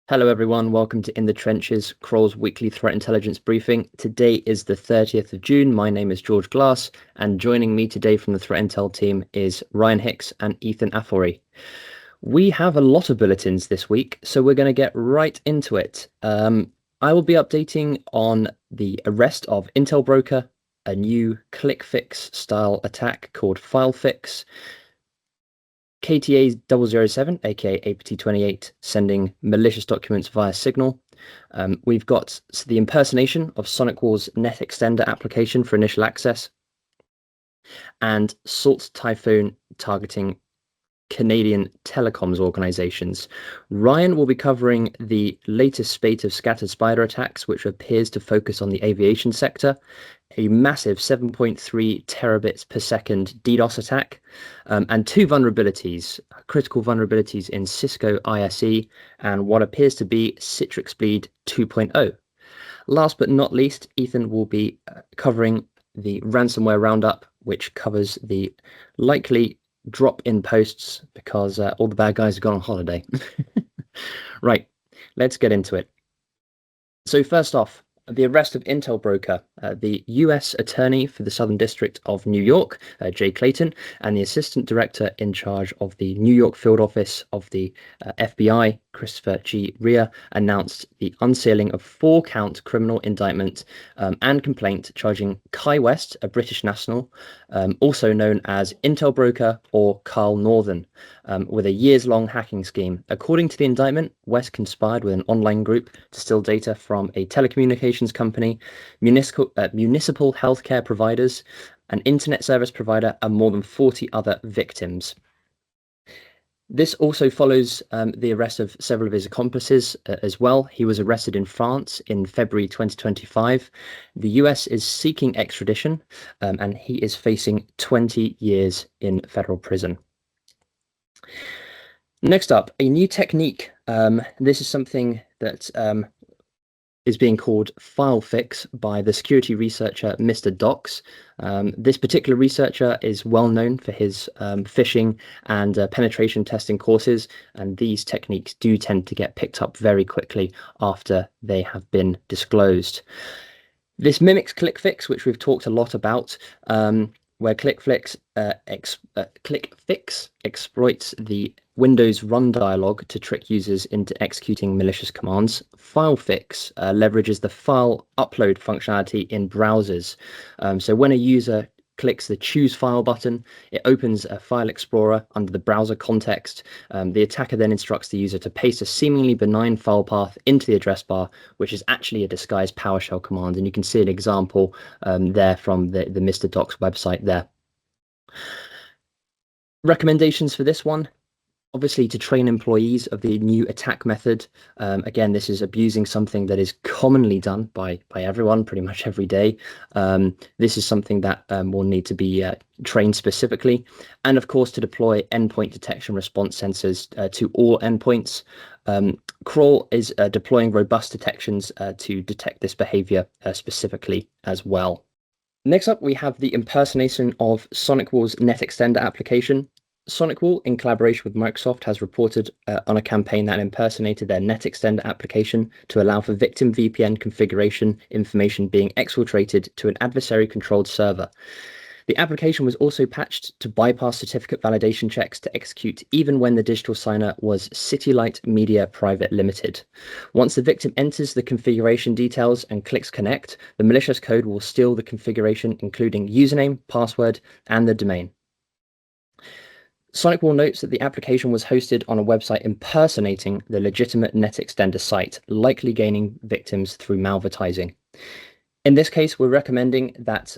Hello everyone, welcome to In the Trenches, Kroll's weekly threat intelligence briefing. Today is the 30th of June. My name is George Glass, and joining me today from the Threat Intel team is Ryan Hicks and Ethan Afori. We have a lot of bulletins this week, so we're going to get right into it. I will be updating on the arrest of IntelBroker, a new ClickFix style attack called FileFix, KTA 007, aka APT28, sending malicious documents via Signal. We've got the impersonation of SonicWall's NetExtender application for initial access, and Salt Typhoon targeting Canadian telecoms organizations. Ryan will be covering the latest spate of scattered spider attacks, which appears to focus on the aviation sector, a massive 7.3 terabits per second DDoS attack, and two vulnerabilities, critical vulnerabilities in Cisco ISE and what appears to be CitrixBleed 2.0. Last but not least, Ethan will be covering the ransomware roundup, which covers the likely drop in posts because all the bad guys have gone on holiday. Right, let's get into it. So first off, the arrest of IntelBroker, the US attorney for the Southern District of New York, Jay Clayton, and the assistant director in charge of the New York field office of the FBI, Christopher G. Raia, announced the unsealing of 4-count criminal indictment and complaint charging Kai West, a British national, also known as IntelBroker or Carl Northern, with a years-long hacking scheme. According to the indictment, West conspired with an online group to steal data from a telecommunications company, municipal healthcare providers, an internet service provider, and more than 40 other victims. This also follows the arrest of several of his accomplices as well. He was arrested in France in February 2025. The US is seeking extradition, and he is facing 20 years in federal prison. Next up, a new technique. This is something that is being called FileFix by the security researcher Mr. Docs. This particular researcher is well known for his phishing and penetration testing courses, and these techniques do tend to get picked up very quickly after they have been disclosed. This mimics ClickFix, which we've talked a lot about, where ClickFix exploits the Windows Run Dialog to trick users into executing malicious commands. FileFix leverages the file upload functionality in browsers. So when a user clicks the Choose File button, it opens a file explorer under the browser context. The attacker then instructs the user to paste a seemingly benign file path into the address bar, which is actually a disguised PowerShell command. And you can see an example there from the Mr. Docs website there. Recommendations for this one. Obviously, to train employees of the new attack method. Again, this is abusing something that is commonly done by everyone pretty much every day. This is something that will need to be trained specifically. And of course, to deploy endpoint detection response sensors to all endpoints. Kroll is deploying robust detections to detect this behavior specifically as well. Next up, we have the impersonation of SonicWall's NetExtender application. SonicWall, in collaboration with Microsoft, has reported on a campaign that impersonated their NetExtender application to allow for victim VPN configuration information being exfiltrated to an adversary-controlled server. The application was also patched to bypass certificate validation checks to execute even when the digital signer was CityLight Media Private Limited. Once the victim enters the configuration details and clicks connect, the malicious code will steal the configuration, including username, password, and the domain. SonicWall notes that the application was hosted on a website impersonating the legitimate NetExtender site, likely gaining victims through malvertising. In this case, we're recommending that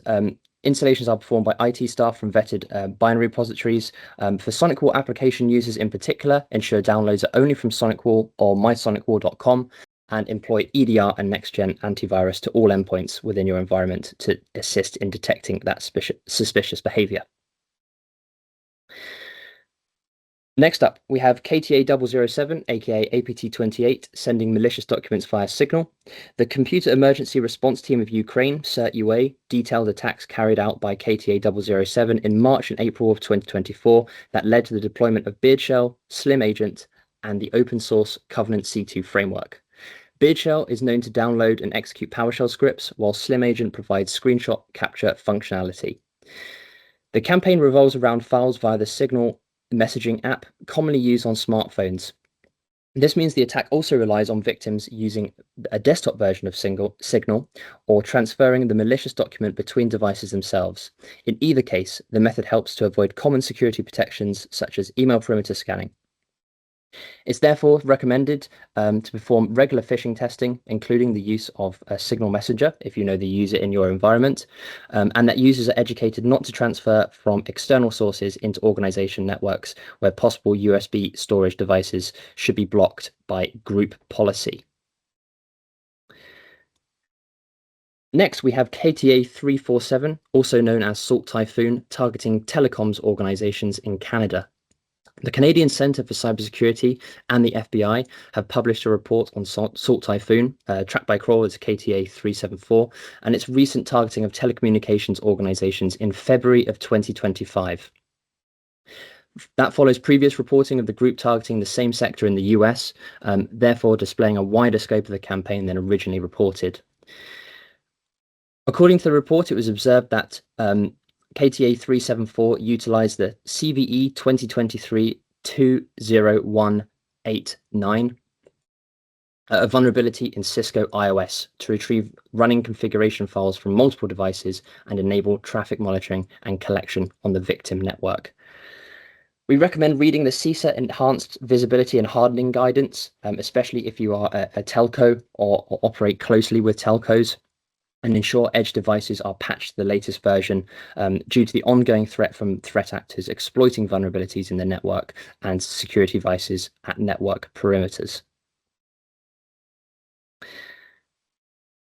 installations are performed by IT staff from vetted binary repositories. For SonicWall application users in particular, ensure downloads are only from SonicWall or mysonicwall.com, and employ EDR and next-gen antivirus to all endpoints within your environment to assist in detecting that suspicious behavior. Next up, we have KTA 007, aka APT28, sending malicious documents via Signal. The Computer Emergency Response Team of Ukraine, CERT-UA, detailed attacks carried out by KTA 007 in March and April of 2024 that led to the deployment of Beardshell, Slim Agent, and the open source Covenant C2 framework. Beardshell is known to download and execute PowerShell scripts, while SlimAgent provides screenshot capture functionality. The campaign revolves around files via the Signal messaging app, commonly used on smartphones. This means the attack also relies on victims using a desktop version of Signal or transferring the malicious document between devices themselves. In either case, the method helps to avoid common security protections such as email perimeter scanning. It's therefore recommended to perform regular phishing testing, including the use of a Signal Messenger, if you know the user in your environment, and that users are educated not to transfer from external sources into organization networks where possible USB storage devices should be blocked by group policy. Next, we have KTA 347, also known as Salt Typhoon, targeting telecoms organizations in Canada. The Canadian Centre for Cybersecurity and the FBI have published a report on Salt Typhoon, tracked by Kroll as KTA 374, and its recent targeting of telecommunications organizations in February of 2025. That follows previous reporting of the group targeting the same sector in the US, therefore displaying a wider scope of the campaign than originally reported. According to the report, it was observed that KTA 374 utilized the CVE 2023-20189, a vulnerability in Cisco iOS to retrieve running configuration files from multiple devices and enable traffic monitoring and collection on the victim network. We recommend reading the CISA Enhanced Visibility and Hardening Guidance, especially if you are a telco or operate closely with telcos, and ensure edge devices are patched to the latest version due to the ongoing threat from threat actors exploiting vulnerabilities in the network and security devices at network perimeters.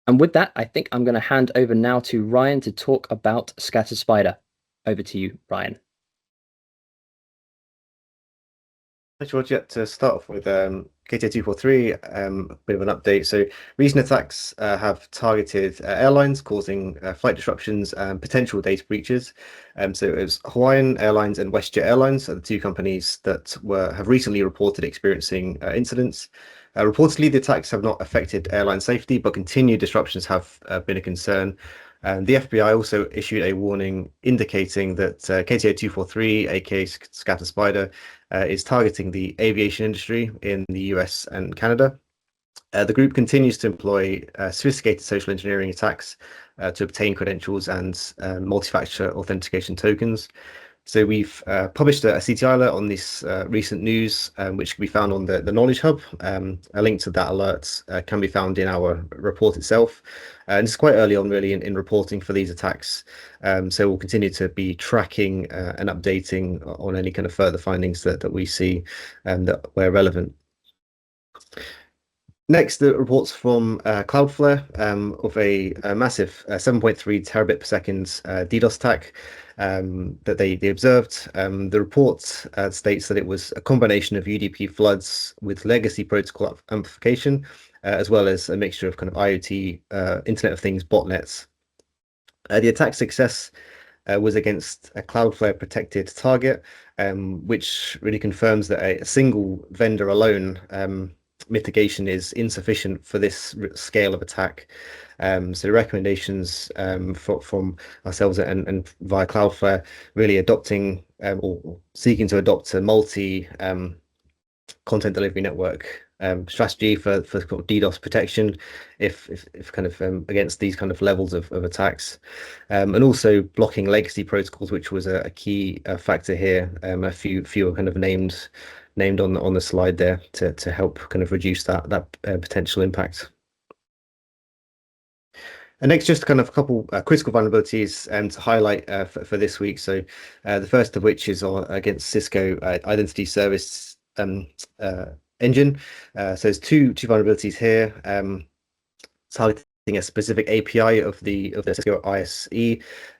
And with that, I think I'm going to hand over now to Ryan to talk about ScatterSpider. Over to you, Ryan. Thanks, Roger. To start off with KTA 243, a bit of an update. So recent attacks have targeted airlines, causing flight disruptions and potential data breaches. So it was Hawaiian Airlines and WestJet Airlines are the two companies that have recently reported experiencing incidents. Reportedly, the attacks have not affected airline safety, but continued disruptions have been a concern. The FBI also issued a warning indicating that KTA 243, aka ScatterSpider, is targeting the aviation industry in the US and Canada. The group continues to employ sophisticated social engineering attacks to obtain credentials and multi-factor authentication tokens. So we've published a CTI alert on this recent news, which can be found on the Knowledge Hub. A link to that alert can be found in our report itself. And it's quite early on really in reporting for these attacks. So we'll continue to be tracking and updating on any kind of further findings that we see that were relevant. Next, the reports from Cloudflare of a massive 7.3 terabit per second DDoS attack that they observed. The report states that it was a combination of UDP floods with legacy protocol amplification, as well as a mixture of kind of IoT, Internet of Things botnets. The attack success was against a Cloudflare protected target, which really confirms that a single vendor alone mitigation is insufficient for this scale of attack. So recommendations from ourselves and via Cloudflare really adopting or seeking to adopt a multi content delivery network strategy for DDoS protection if kind of against these kind of levels of attacks, and also blocking legacy protocols, which was a key factor here. A few are kind of named on the slide there to help kind of reduce that potential impact. And next, just kind of a couple critical vulnerabilities to highlight for this week. So the first of which is against Cisco Identity Service engine. So there's two vulnerabilities here, targeting a specific API of the Cisco ISE,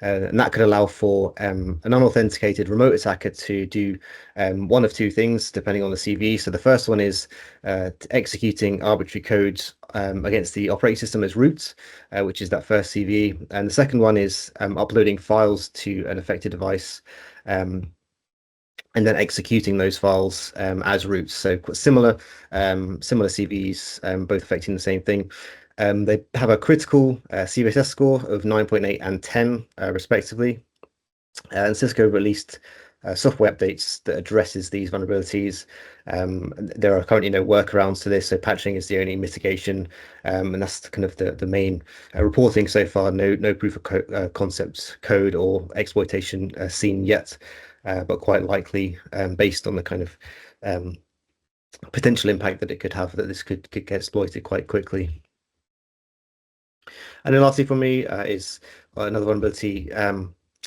and that could allow for an unauthenticated remote attacker to do one of two things depending on the CV. So the first one is executing arbitrary code against the operating system as root, which is that first CV, and the second one is uploading files to an affected device. and then executing those files as roots. So quite similar CVEs, both affecting the same thing. They have a critical CVSS score of 9.8 and 10, respectively. And Cisco released software updates that addresses these vulnerabilities. There are currently no workarounds to this, so patching is the only mitigation, and that's kind of the main reporting so far. No proof of concept code or exploitation seen yet, but quite likely based on the kind of potential impact that it could have, that this could get exploited quite quickly. And then lastly for me is another vulnerability,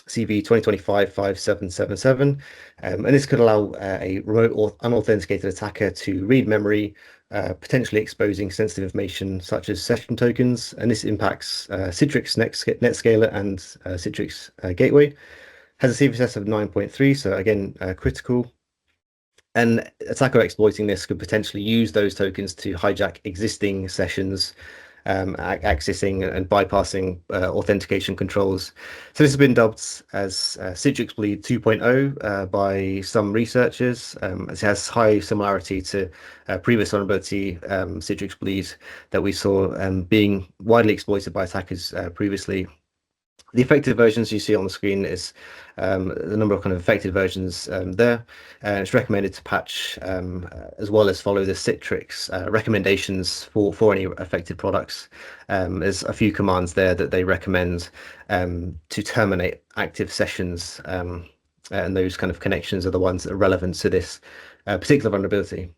CV 2025-5777, and this could allow a remote or unauthenticated attacker to read memory, potentially exposing sensitive information such as session tokens, and this impacts Citrix Netscaler and Citrix Gateway. Has a CVSS of 9.3, so again critical. And attacker exploiting this could potentially use those tokens to hijack existing sessions, accessing and bypassing authentication controls. So this has been dubbed as CitrixBleed 2.0 by some researchers, as it has high similarity to previous vulnerability, CitrixBleed, that we saw being widely exploited by attackers previously. The affected versions you see on the screen is the number of kind of affected versions there. It's recommended to patch as well as follow the Citrix recommendations for any affected products. There's a few commands there that they recommend to terminate active sessions, and those kind of connections are the ones that are relevant to this particular vulnerability.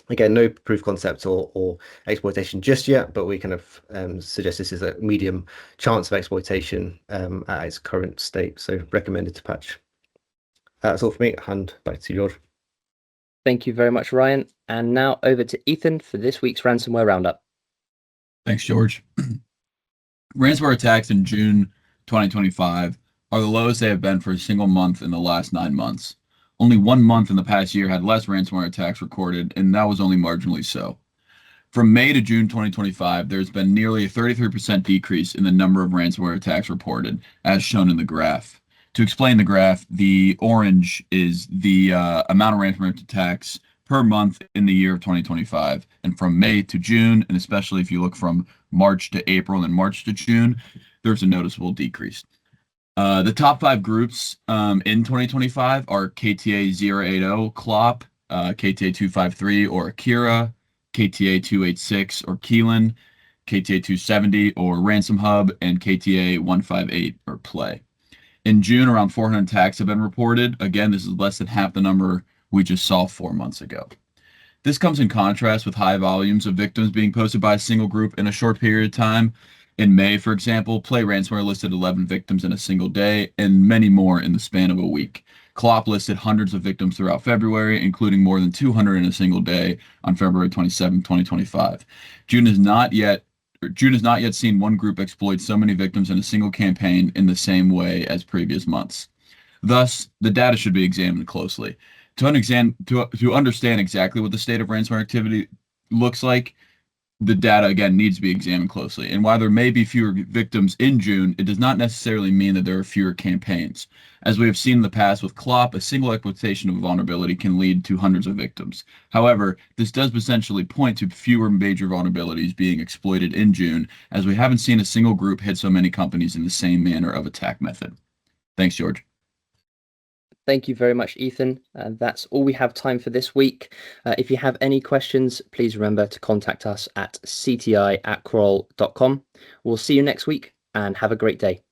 Again, no proof concept or exploitation just yet, but we kind of suggest this is a medium chance of exploitation at its current state, so recommended to patch. That's all for me. Hand back to George. Thank you very much, Ryan. And now over to Ethan for this week's ransomware roundup. Thanks, George. Ransomware attacks in June 2025 are the lowest they have been for a single month in the last 9 months. Only 1 month in the past year had less ransomware attacks recorded, and that was only marginally so. From May to June 2025, there's been nearly a 33% decrease in the number of ransomware attacks reported, as shown in the graph. To explain the graph, the orange is the amount of ransomware attacks per month in the year of 2025. And from May to June, and especially if you look from March to April and then March to June, there's a noticeable decrease. The top 5 groups in 2025 are KTA 080, CLOP, KTA 253 or Akira, KTA 286 or Keelan, KTA 270 or Ransom Hub, and KTA 158 or Play. In June, around 400 attacks have been reported. Again, this is less than half the number we just saw 4 months ago. This comes in contrast with high volumes of victims being posted by a single group in a short period of time. In May, for example, Play Ransomware listed 11 victims in a single day and many more in the span of a week. CLOP listed hundreds of victims throughout February, including more than 200 in a single day on February 27, 2025. June has not yet seen one group exploit so many victims in a single campaign in the same way as previous months. Thus, the data should be examined closely. To understand exactly what the state of ransomware activity looks like, the data, again, needs to be examined closely. And while there may be fewer victims in June, it does not necessarily mean that there are fewer campaigns. As we have seen in the past with CLOP, a single exploitation of a vulnerability can lead to hundreds of victims. However, this does essentially point to fewer major vulnerabilities being exploited in June, as we haven't seen a single group hit so many companies in the same manner of attack method. Thanks, George. Thank you very much, Ethan. That's all we have time for this week. If you have any questions, please remember to contact us at cti@kroll.com. We'll see you next week and have a great day.